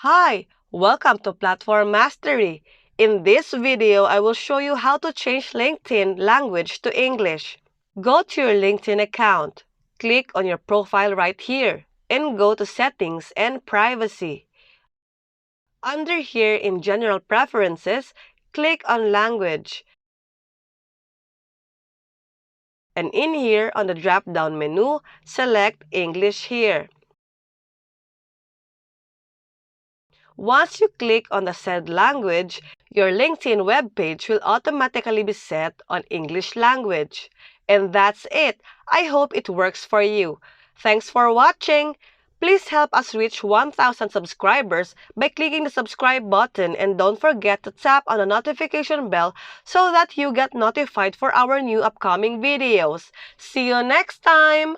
Hi, welcome to Platform Mastery. In this video, I will show you how to change LinkedIn language to English. Go to your LinkedIn account, click on your profile right here, and go to Settings and Privacy. Under here in General Preferences, click on Language. And in here on the drop-down menu, select English here. Once you click on the said language, your LinkedIn webpage will automatically be set on English language. And that's it. I hope it works for you. Thanks for watching. Please help us reach 1,000 subscribers by clicking the subscribe button, and don't forget to tap on the notification bell so that you get notified for our new upcoming videos. See you next time!